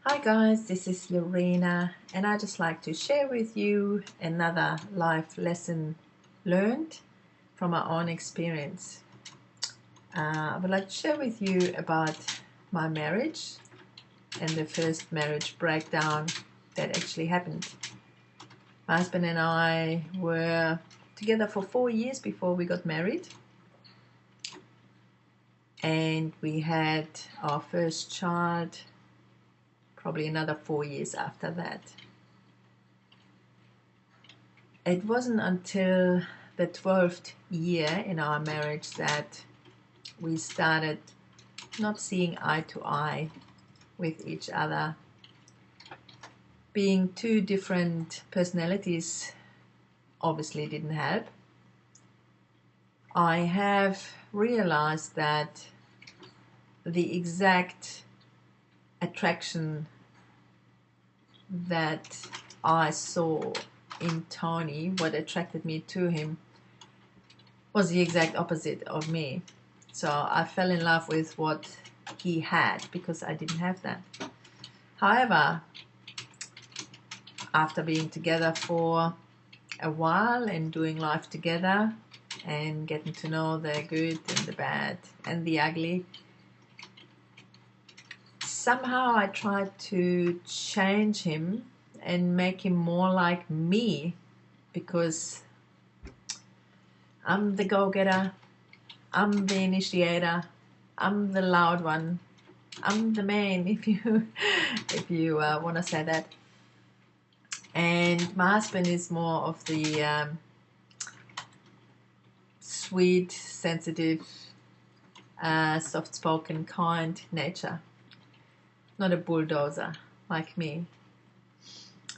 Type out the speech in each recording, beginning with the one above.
Hi guys, this is Lorena and I just like to share with you another life lesson learned from my own experience. I would like to share with you about my marriage and the first marriage breakdown that actually happened. My husband and I were together for 4 years before we got married, and we had our first child probably another 4 years after that. It wasn't until the 12th year in our marriage that we started not seeing eye to eye with each other. Being two different personalities obviously didn't help. I have realized that the exact attraction that I saw in Tony, what attracted me to him, was the exact opposite of me. So I fell in love with what he had because I didn't have that. However, after being together for a while and doing life together and getting to know the good and the bad and the ugly, somehow I tried to change him and make him more like me, because I'm the go-getter, I'm the initiator, I'm the loud one, I'm the man, if you want to say that. And my husband is more of the sweet, sensitive, soft-spoken, kind nature, not a bulldozer like me.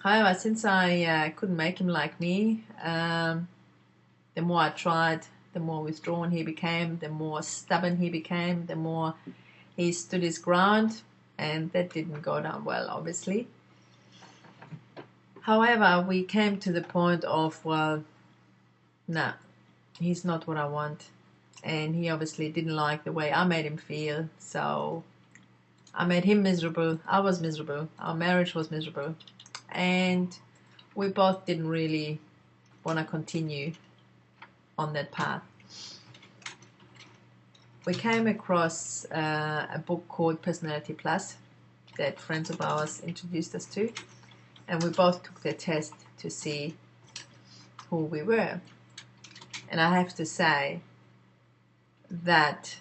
However, since I couldn't make him like me, the more I tried, the more withdrawn he became, the more stubborn he became, the more he stood his ground, and that didn't go down well, obviously. However, we came to the point of, well, nah, he's not what I want, and he obviously didn't like the way I made him feel, so I made him miserable, I was miserable, our marriage was miserable, and we both didn't really want to continue on that path. We came across a book called Personality Plus that friends of ours introduced us to, and we both took the test to see who we were. And I have to say that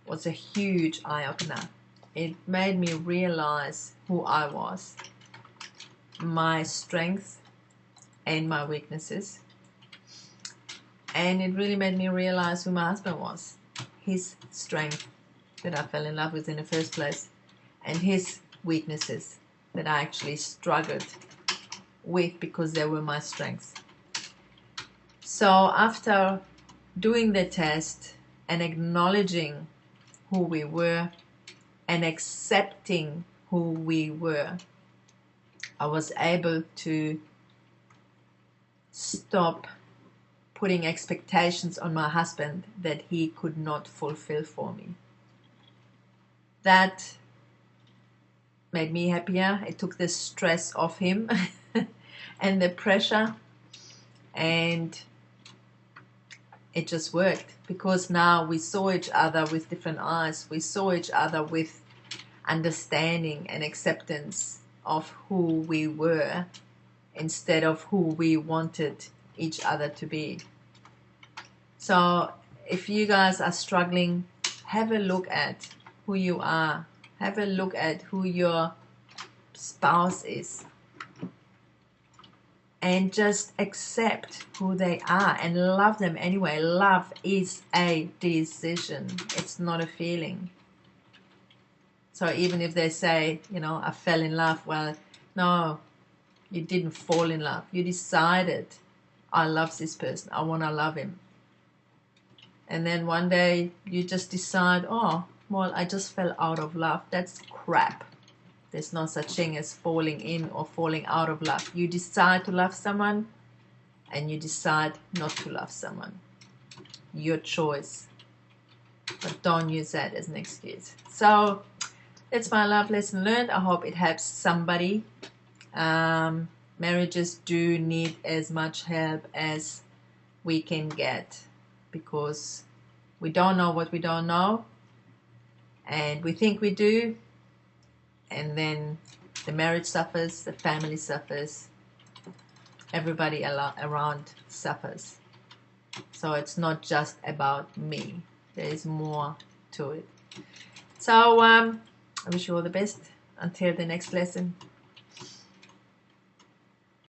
was a huge eye-opener. It made me realize who I was, my strengths and my weaknesses, and it really made me realize who my husband was, his strength that I fell in love with in the first place, and his weaknesses that I actually struggled with because they were my strengths. So after doing the test and acknowledging who we were and accepting who we were, I was able to stop putting expectations on my husband that he could not fulfill for me. That made me happier. It took the stress off him and the pressure, and it just worked, because now we saw each other with different eyes. We saw each other with understanding and acceptance of who we were instead of who we wanted each other to be. So if you guys are struggling, have a look at who you are. Have a look at who your spouse is, and just accept who they are and love them anyway. Love is a decision. It's not a feeling. So even if they say, I fell in love, well, no, you didn't fall in love. You decided, I love this person, I want to love him. And then one day you just decide, oh, well, I just fell out of love. That's crap. There's no such thing as falling in or falling out of love. You decide to love someone, and you decide not to love someone. Your choice. But don't use that as an excuse. So That's my love lesson learned. I hope it helps somebody. Marriages do need as much help as we can get, because we don't know what we don't know, and we think we do, and then the marriage suffers, the family suffers, everybody around suffers. So it's not just about me. There is more to it. So I wish you all the best until the next lesson.